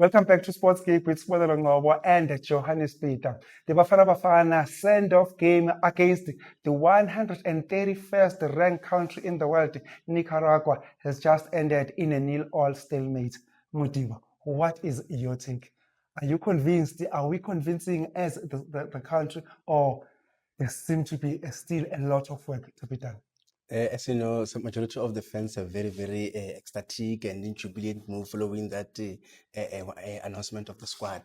Welcome back to Sports Geek with Sibonelo Ngcobo and Johannes Peter. The Bafana Bafana send-off game against the 131st ranked country in the world, Nicaragua, has just ended in a 0-0 stalemate. Modiba, what is your take? Are you convinced? Are we convincing as the country, or there seems to be still a lot of work to be done? As you know, the majority of the fans are very ecstatic and in jubilant mood following that announcement of the squad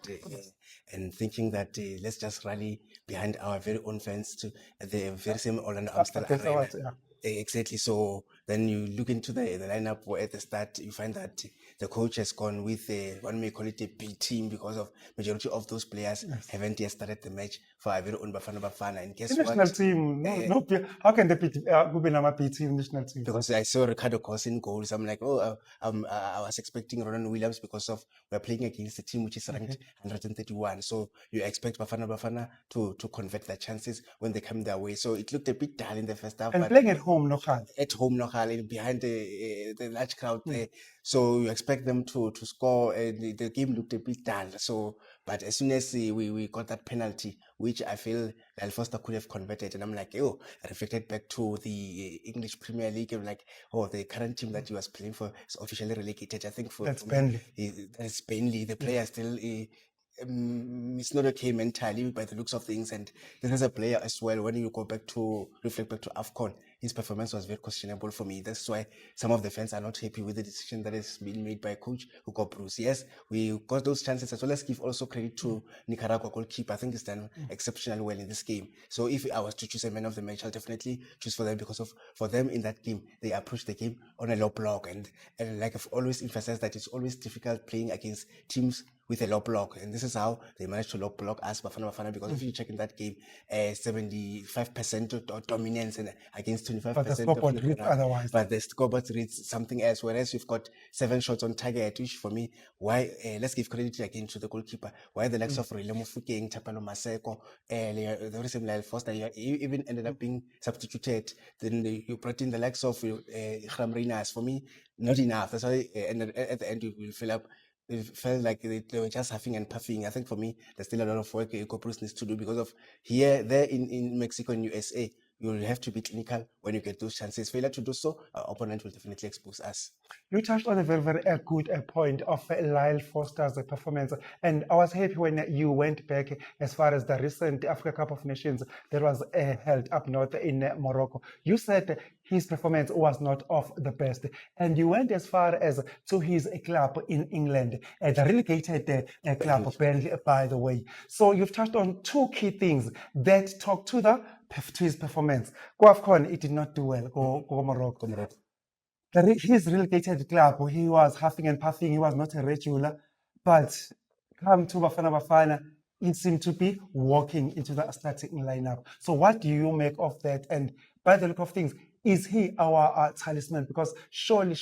and thinking that let's just rally behind our very own fans to the very same Orlando Amstel Arena. Exactly. So then you look into the lineup where at the start you find that the coach has gone with one may call it a B team because of majority of those players haven't yet started the match for our very own Bafana Bafana. And guess the what? National team, how can they be B team national team? Because I saw Ricardo Costa in goals. I'm like, I was expecting Ronan Williams because of we're playing against a team which is ranked 131. So you expect Bafana to convert their chances when they come their way. So it looked a bit dull in the first half. And but playing at home, Nokhal. At home, Nokhal, behind the large crowd there. So you expect them to score. The game looked a bit dull. So, but as soon as we got that penalty, which I feel Lyle Foster could have converted, and I'm like, I reflected back to the English Premier League. I'm like, the current team that he was playing for is officially relegated. I think That's Burnley. That's Burnley. The player still. It's not okay mentally by the looks of things, and this is a player as well. When you go back to reflect back to AFCON, his performance was very questionable for me. That's why some of the fans are not happy with the decision that has been made by coach Hugo Bruce. Yes, we got those chances as well. Let's give also credit to Nicaragua goalkeeper. I think he's done exceptionally well in this game. So if I was to choose a man of the match, I'll definitely choose for them because for them in that game, they approach the game on a low block, and like I've always emphasized that it's always difficult playing against teams with a low block, and this is how they managed to low block us Bafana because if you check in that game, 75% dominance and against 25%. But the scoreboard reads otherwise. But the scoreboard reads something else. Whereas you've got 7 shots on target, which for me, why? Let's give credit again to the goalkeeper. Why the likes of Relemo Fukeng, Tapalo Maseko, the very same Lyle Foster, he even ended up being substituted. Then you brought in the likes of Khram Reinas. For me, not enough. That's why at the end you will fill up. It felt like they were just huffing and puffing. I think for me, there's still a lot of work Hugo Bruce needs to do because of there in Mexico and USA, you'll have to be clinical when you get those chances. Failure to do so, our opponent will definitely expose us. You touched on a very good point of Lyle Foster's performance, and I was happy when you went back as far as the recent Africa Cup of Nations that was held up north in Morocco. You said his performance was not of the best, and you went as far as to his club in England, the relegated club, Burnley, by the way. So you've touched on 2 key things that talk to his performance. Go AFCON, it did not do well. Go Morocco. His relegated club, he was huffing and puffing. He was not a regular, but come to Bafana, he seemed to be walking into the starting lineup. So what do you make of that? And by the look of things, is he our talisman? Because surely,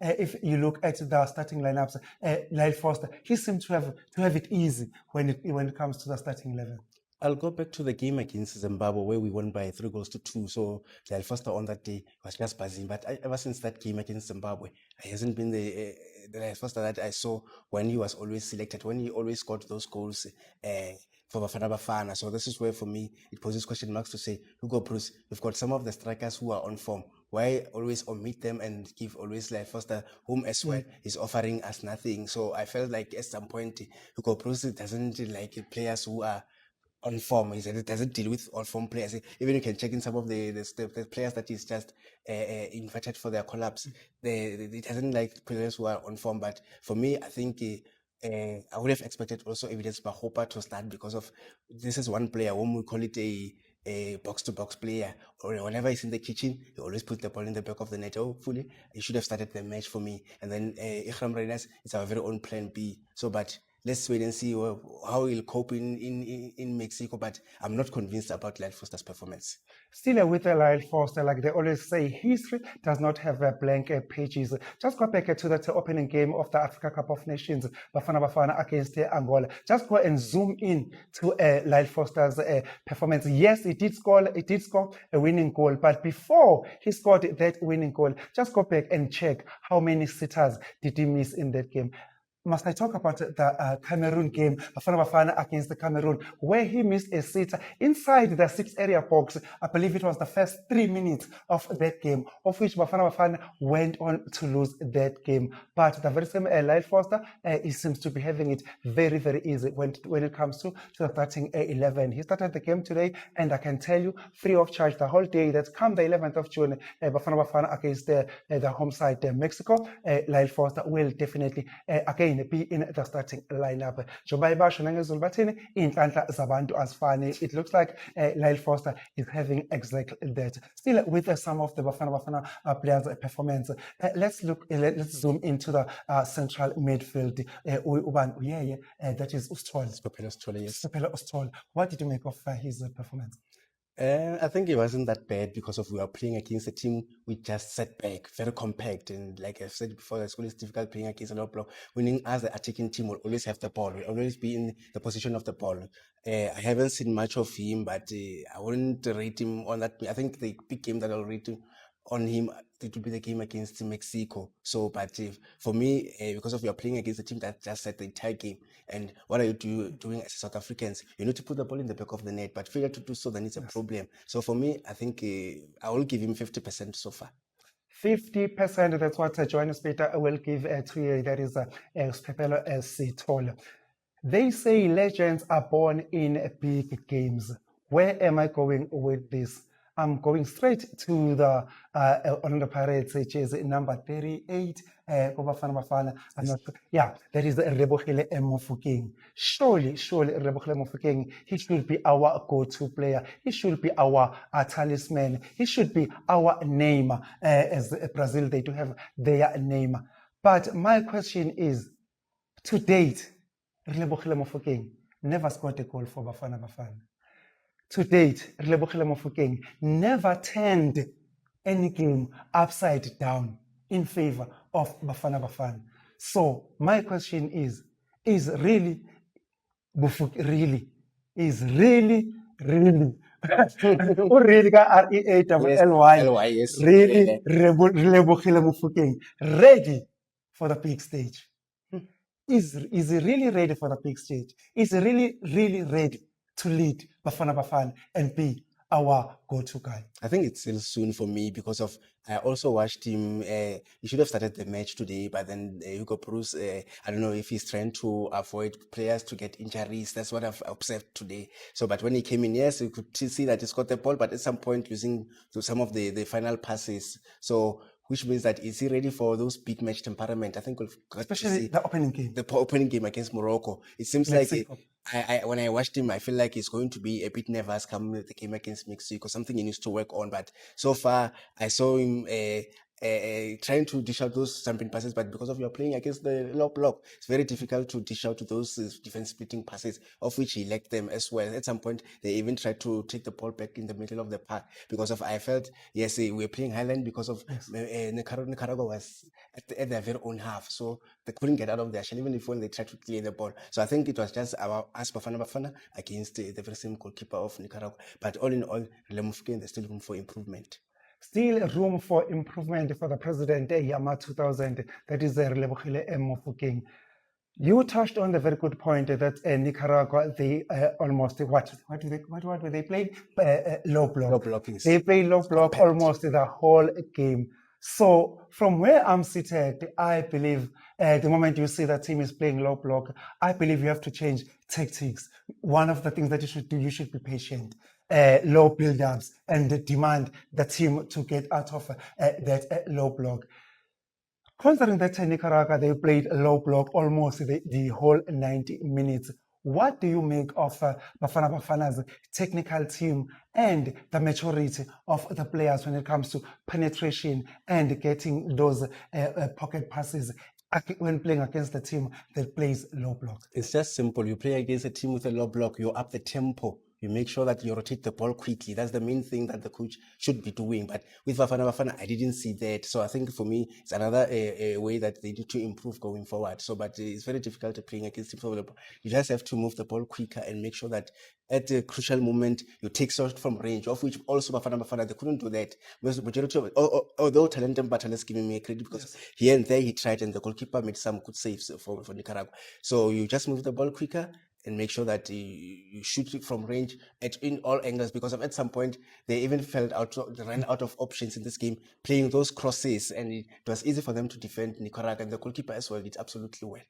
if you look at the starting lineups, Lyle Foster, he seemed to have it easy when it comes to the starting 11. I'll go back to the game against Zimbabwe where we won by 3-2. So Lyle Foster on that day was just buzzing. But ever since that game against Zimbabwe, he hasn't been the Lyle Foster that I saw when he was always selected, when he always got those goals for Bafana. So this is where for me it poses question marks to say, Hugo Bruce, we've got some of the strikers who are on form. Why always omit them and give always Lyle Foster, whom as well is offering us nothing? So I felt like at some point Hugo Bruce doesn't like players who are on form. He said it doesn't deal with all form players. Even you can check in some of the players that is just invited for their collapse. It doesn't like players who are on form. But for me, I think I would have expected also Evidence Bahopa to start because of this is one player whom we call it a box-to-box player, or whenever he's in the kitchen, he always puts the ball in the back of the net. Hopefully, he should have started the match for me. And then Khram Reinas is our very own plan B. So, but let's wait and see how he'll cope in Mexico. But I'm not convinced about Lyle Foster's performance. Still with Lyle Foster, like they always say, history does not have blank pages. Just go back to that opening game of the Africa Cup of Nations, Bafana against Angola. Just go and zoom in to Lyle Foster's performance. Yes, he did score a winning goal, but before he scored that winning goal, just go back and check how many sitters did he miss in that game. must I talk about the Cameroon game, Bafana Bafana against the Cameroon, where he missed a sitter inside the 6 area box. I believe it was the first 3 minutes of that game, of which Bafana Bafana went on to lose that game. But the very same Lyle Foster, he seems to be having it very, very easy when it comes to the starting 11. He started the game today, and I can tell you, free of charge the whole day. That's come the 11th of June, Bafana Bafana against the home side, Mexico. Lyle Foster will definitely again be in the starting lineup. It looks like Lyle Foster is having exactly that. Still with some of the Bafana Bafana players' performance. Let's zoom into the central midfield. That is Ustol. Siphelele Sithole, yes. Siphelele Ustol. What did you make of his performance? I think it wasn't that bad because of we were playing against a team we just sat back, very compact, and like I've said before, it's always difficult playing against a low block. Winning as the attacking team will always have the ball, will always be in the position of the ball. I haven't seen much of him, but I wouldn't rate him on that. I think the big game that I'll rate him on him, it will be the game against Mexico. So, but for me, because of you are playing against a team that just set the entire game, and what are you doing as South Africans? You need to put the ball in the back of the net, but failure to do so, then it's a problem. So for me, I think I will give him 50% so far. 50%, that's what Johannes Peter will give to you. That is Siphelele Sithole. They say legends are born in big games. Where am I going with this? I'm going straight to the Orlando Pirates, which is number 38. Bafana Bafana. I'm not sure. Yeah, that is Relebohile Mofokeng. Surely Relebohile Mofokeng, he should be our go-to player. He should be our talisman. He should be our name. As Brazil, they do have their name. But my question is, to date, Relebohile Mofokeng never scored a goal for Bafana Bafana. To date, Relebohile Mofokeng never turned any game upside down in favor of Bafana Bafana. So my question is really really really L-Y, yes. really Relebohile Mofokeng ready for the big stage? Is he really ready for the big stage? Is he really ready to lead Bafana Bafana and be our go-to guy? I think it's still soon for me because of I also watched him. He should have started the match today, but then Hugo Bruce, I don't know if he's trying to avoid players to get injuries. That's what I've observed today. So, but when he came in, yes, you could see that he's got the ball, but at some point losing to some of the final passes. So, which means that is he ready for those big match temperament? I think we've got Especially to see the opening game. the opening game against Morocco. It seems Mexico. like I when I watched him, I feel like he's going to be a bit nervous coming with the game against Mexico, something he needs to work on. But so far, I saw him trying to dish out those jumping passes, but because of you're playing against the low block, it's very difficult to dish out those defense splitting passes, of which he lacked them as well. At some point, they even tried to take the ball back in the middle of the park because of I felt yes, we were playing Highland because of Nicaragua was at their very own half, so they couldn't get out of their shell even if when they tried to clear the ball. So I think it was just our us Bafana against the very same goalkeeper of Nicaragua. But all in all, Mofokeng, there's still room for improvement. Still room for improvement for the president Yama 2000. That is Relebohile Mofokeng. You touched on the very good point that Nicaragua, they almost what do they play? Low block. Low blocking. They play low block almost the whole game. So from where I'm seated, I believe the moment you see that team is playing low block, I believe you have to change tactics. One of the things that you should do, you should be patient. Low build-ups and demand the team to get out of that low block. Considering that Nicaragua, they played low block almost the whole 90 minutes. What do you make of Bafana Bafana's technical team and the maturity of the players when it comes to penetration and getting those pocket passes when playing against the team that plays low block? It's just simple. You play against a team with a low block, you're up the tempo you make sure that you rotate the ball quickly. That's the main thing that the coach should be doing. But with Bafana, I didn't see that. So I think for me, it's another way that they need to improve going forward. So, but it's very difficult playing against teams. You just have to move the ball quicker and make sure that at a crucial moment you take shots from range, of which also Bafana they couldn't do that. Because majority of it, although Talented Battle is giving me credit because here and there he tried, and the goalkeeper made some good saves for Nicaragua. So you just move the ball quicker and make sure that you shoot it from range in all angles, because at some point they even ran out of options in this game, playing those crosses, and it was easy for them to defend Nicaragua, and the goalkeeper as well did absolutely well.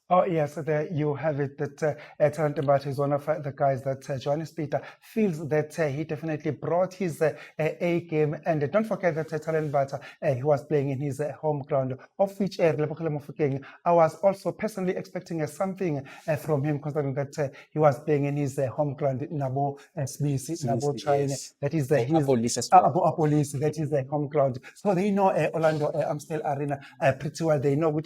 Oh, yes, so there you have it. That Talented Battle is one of the guys that Johannes Peter feels that he definitely brought his A game. And don't forget that Talented Battle, he was playing in his home ground, of which Relebogile Mofokeng, I was also personally expecting something from him, considering that he was playing in his home ground, Nabo Smith, Nabo China. Yes. That is For his Apolis as well. Apolis, that is the home ground. So they know Orlando Amstel Arena pretty well. They know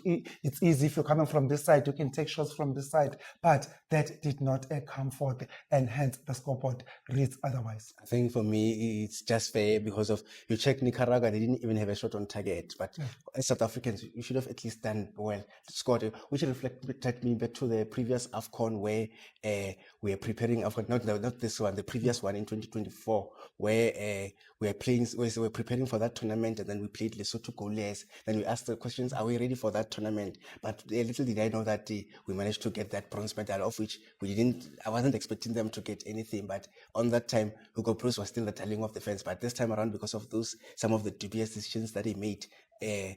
it's easy if you're coming from this side. You can take shots from this side, but that did not come forth, and hence the scoreboard reads otherwise. I think for me, it's just fair because of you check Nicaragua, they didn't even have a shot on target. But as South Africans, you should have at least done well, scored, which reflected me back to the previous AFCON where we are preparing not this one, the previous one in 2024, where we were preparing for that tournament, and then we played Lesotho goalless. Then we asked the questions, are we ready for that tournament? But little did I know that we managed to get that bronze medal, of which I wasn't expecting them to get anything. But on that time, Hugo Bruce was still the darling of the fence. But this time around, because of some of the dubious decisions that he made, I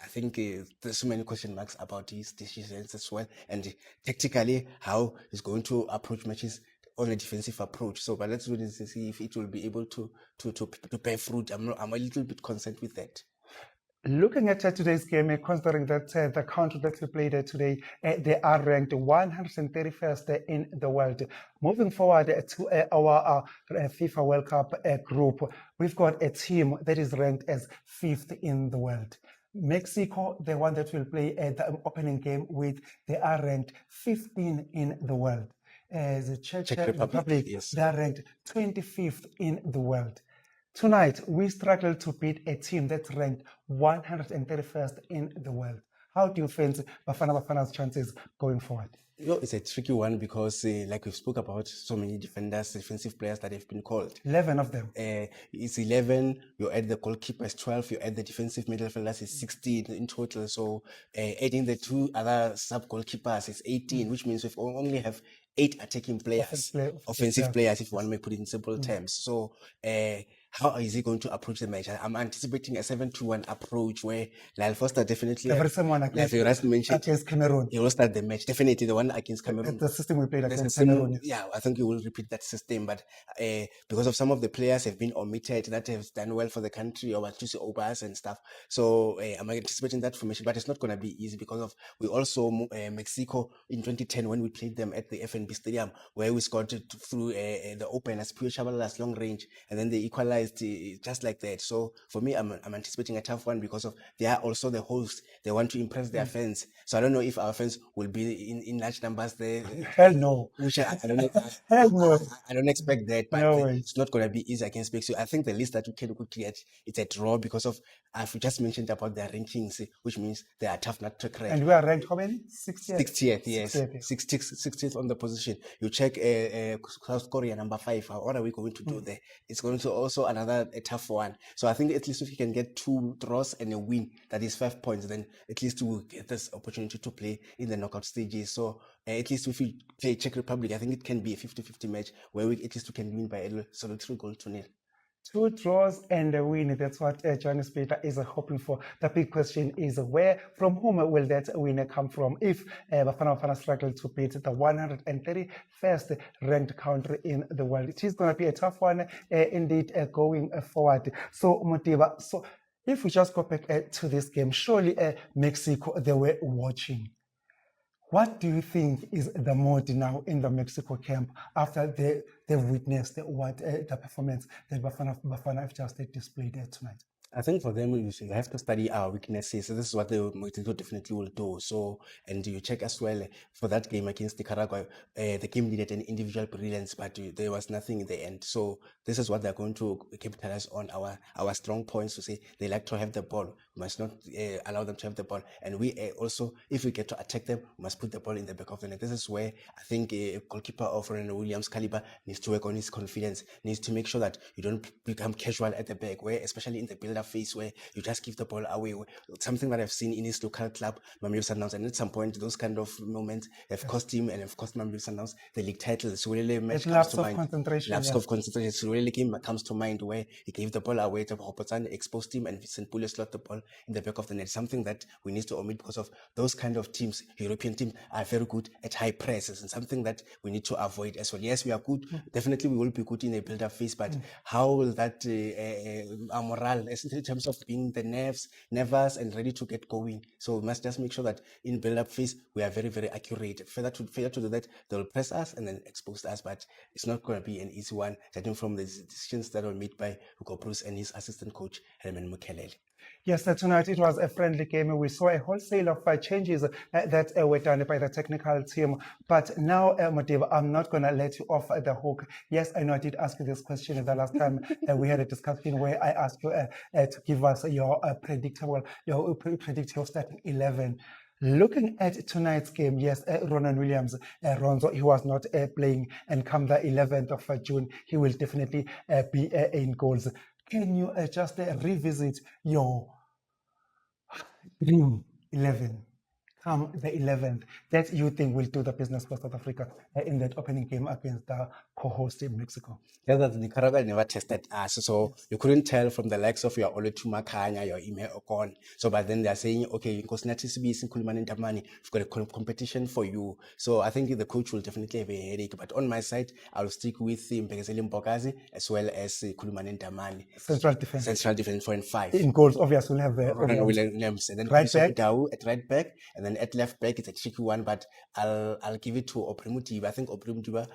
think there's so many question marks about his decisions as well, and tactically how he's going to approach matches on a defensive approach. So, but let's wait and see if it will be able to bear fruit. I'm a little bit concerned with that. Looking at today's game, considering that the country that we played today, they are ranked 131st in the world. Moving forward to our FIFA World Cup group, we've got a team that is ranked as 5th in the world. Mexico, the one that will play the opening game with, they are ranked 15 in the world. The Czech Republic, yes. they are ranked 25th in the world. Tonight, we struggled to beat a team that's ranked 131st in the world. How do you fancy Bafana's chances going forward? It's a tricky one because, like we spoke about, so many defensive players that have been called. 11 of them. It's 11. You add the goalkeepers 12. You add the defensive midfielders is 16 in total. So adding the 2 other sub goalkeepers is 18, which means we only have 8 attacking players, offensive players, if one may put it in simple terms. So how is he going to approach the match? I'm anticipating a 7-2-1 approach where Lyle Foster definitely, like you mentioned, against Cameroon. He will start the match. Definitely the one against Cameroon. The system we played against Cameroon. Yeah, I think he will repeat that system. But because of some of the players have been omitted that have done well for the country, or Tusi Obas and stuff. So I'm anticipating that formation, but it's not going to be easy because we also Mexico in 2010 when we played them at the FNB Stadium, where we scored through the openers, Pure Chabala's long range, and then they equalized just like that. So for me, I'm anticipating a tough one because of they are also the hosts. They want to impress their fans. So I don't know if our fans will be in large numbers there. Hell no. Which I don't know. Hell no. I don't expect that, but no it's not going to be easy against Mexico. I think the least that we can get is a draw because of I've just mentioned about their rankings, which means they are tough not to crack. And we are ranked how many? 60th, yes. 60th on the position. You check South Korea number 5. What are we going to do there? It's going to also another a tough one. So I think at least if you can get 2 draws and a win, that is 5 points, then at least we will get this opportunity to play in the knockout stages. So at least if we play Czech Republic, I think it can be a 50-50 match where we can win by a solitary goal to nil. 2 draws and a win. That's what Johannes Peter is hoping for. The big question is from whom will that winner come from if Bafana struggle to beat the 131st ranked country in the world. It is going to be a tough one indeed going forward. So Motiba, if we just go back to this game, surely Mexico, they were watching. What do you think is the mood now in the Mexico camp after they've witnessed what the performance that Bafana have just displayed tonight? I think for them, you have to study our weaknesses. So this is what the Motito definitely will do. So, and you check as well for that game against Nicaragua, the game needed an individual brilliance, but there was nothing in the end. So this is what they're going to capitalize on our strong points to say they like to have the ball. We must not allow them to have the ball. And we also, if we get to attack them, we must put the ball in the back of the net. This is where I think a goalkeeper of Ronald Williams caliber needs to work on his confidence, needs to make sure that you don't become casual at the back, where especially in the build-up phase where you just give the ball away. Something that I've seen in his local club, Mamelodi Sundowns, and at some point those kind of moments have cost him and have cost Mamelodi Sundowns the league title. So really match comes lapse to of mind. concentration, Lapse yeah. of concentration. So really game comes to mind where he gave the ball away to Hopotan, exposed him, and Vincent Pule slot the ball in the back of the net. Something that we need to omit because of those kind of teams. European teams are very good at high presses, and something that we need to avoid as well. Yes, we are good. Definitely, we will be good in a build-up phase, but how will that our morale, in terms of being the nervous and ready to get going? So we must just make sure that in build-up phase we are very, very accurate. Failure to do that, they'll press us and then expose us, but it's not going to be an easy one, judging from the decisions that were made by Hugo Bruce and his assistant coach Herman Mukelele. Yes, tonight it was a friendly game. We saw a wholesale of changes that were done by the technical team. But now, Modiba, I'm not going to let you off the hook. Yes, I know I did ask you this question the last time we had a discussion where I asked you to give us your predict your starting 11. Looking at tonight's game, yes, Ronan Williams, Ronzo, he was not playing, and come the 11th of June, he will definitely be in goals. Can you just revisit your dream 11, come the 11th, that you think will do the business for South Africa in that opening game against the co-host in Mexico? Yeah, that Nicaragua never tested us, so you couldn't tell from the likes of your Olutuma Kanya, your Ime Okon. So, but then they're saying, okay, because Natisbi is in Kuliman Damani, we've got a competition for you. So I think the coach will definitely have a headache. But on my side, I'll stick with Mbekezeli Mbokazi as well as Kuliman Damani. Central defense. Central defense 4 and 5. In goals, obviously, we'll have Ronan Williams, and then right back. Dau at right back, and then at left back it's a tricky one, but I'll give it to Opremutiba. I think Opremutiba,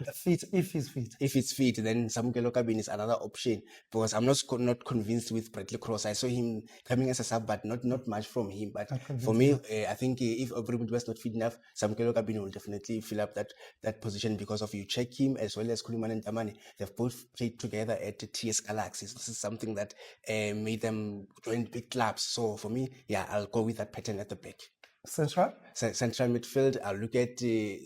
if he's fit. If it's fit, then Samukelo Kabin is another option, because I'm not convinced with Bradley Cross. I saw him coming as a sub, but not much from him. But for me, I think if Opremutiba is not fit enough, Samukelo Kabin will definitely fill up that position, because of you check him as well as Kuliman and Tamani. They've both played together at TS Galaxies. This is something that made them join big clubs. So for me, yeah, I'll go with that pattern at the back. Central midfield, I'll look at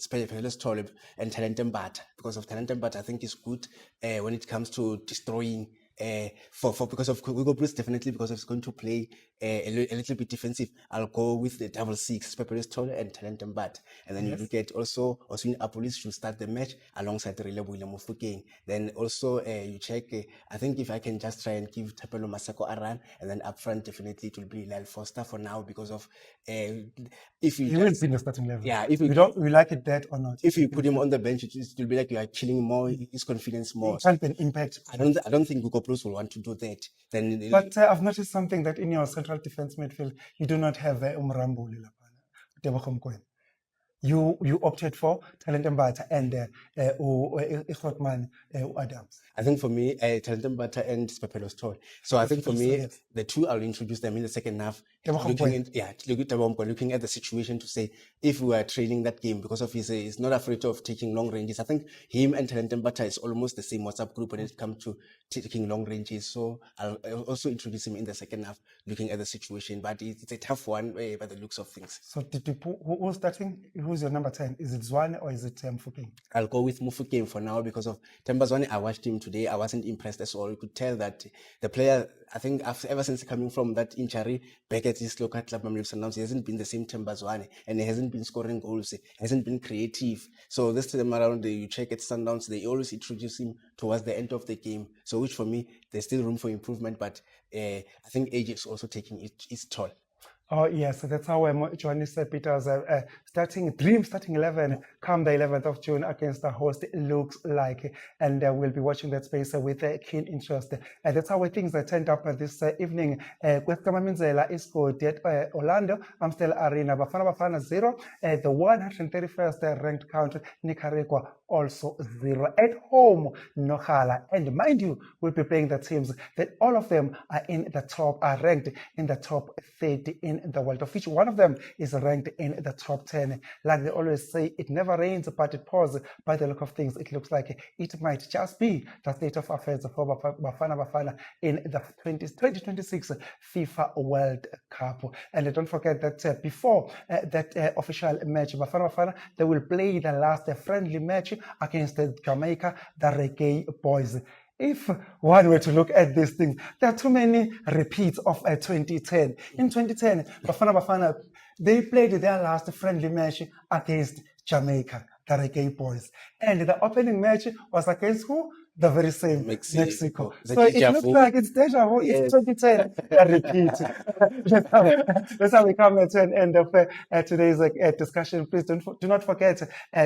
Specialist Tolib and Talent Mbata, because of Talent Mbata, I think is good when it comes to destroying. Because of Hugo Bruce, definitely, because it's going to play a little bit defensive. I'll go with the 6 Specialist Tolib and Talent Mbata, and then you look at also Oswin Apolis should start the match alongside the Rile William Mofokeng. Then also you check. I think if I can just try and give Tapelo Masako a run, and then up front definitely it will be Lyle Foster for now, because of if you will be in the starting level. Yeah, if we like it that or not. If you put him on the bench, it will be like you are killing more his confidence more. It can't be an impact. I don't think Hugo Bruce will want to do that. Then, but I've noticed something, that in your central defense midfield, you do not have Umrambuli lapana. You opted for Talent Mbata and Ikhotman Adams. I think for me, Talent Mbata and Spepelos Toll. So I think for me, the two, I'll introduce them in the second half. Looking at the situation to say, if we are training that game, because of he's not afraid of taking long ranges. I think him and Talent Mbata is almost the same WhatsApp group when it comes to taking long ranges. So I'll also introduce him in the second half, looking at the situation. But it's a tough one by the looks of things. So who's starting? Who's your number 10? Is it Zwane or is it Mofokeng? I'll go with Mofokeng for now, because of Themba Zwane. I watched him today. I wasn't impressed at all. You could tell that the player, I think ever since coming from that injury back at his local club, Mamelodi Sundowns, he hasn't been the same Themba Zwane, and he hasn't been scoring goals. He hasn't been creative. So this time around, you check at Sundowns, they always introduce him towards the end of the game. So which for me, there's still room for improvement, but I think age is also taking its toll. Oh yes, that's how Johannes Peters starting 11 come the 11th of June against the host, it looks like, and we'll be watching that space with keen interest. That's how things turned up this evening. With Kamaminzela is good at Orlando Amstel Arena, Bafana Bafana 0, the 131st ranked country Nicaragua also 0 at home. Nokhala, and mind you, we'll be playing the teams that all of them are in the top, are ranked in the top 30 in the world, of which one of them is ranked in the top 10. Like they always say, it never rains but it pours. By the look of things, it looks like it might just be the state of affairs for Bafana Bafana in the 2026 FIFA World Cup. And don't forget that before that official match, Bafana Bafana, they will play the last friendly match against Jamaica, the Reggae Boys. If one were to look at this thing, there are too many repeats of 2010. In 2010, Bafana Bafana, they played their last friendly match against Jamaica, the Reggae Boys. And the opening match was against who? The very same Mexico. The So it deja looks vu. like it's deja vu. Yes. It's 2010, a repeat. That's how we come to an end of today's discussion. Please do not forget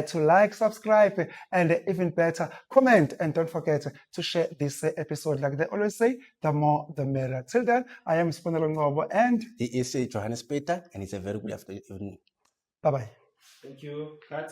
to like, subscribe, and even better, comment. And don't forget to share this episode. Like they always say, the more the merrier. Till then, I am Spunelo Ngobo, and He is Johannes Peter, and it's a very good afternoon. bye-bye. Thank you. Cut.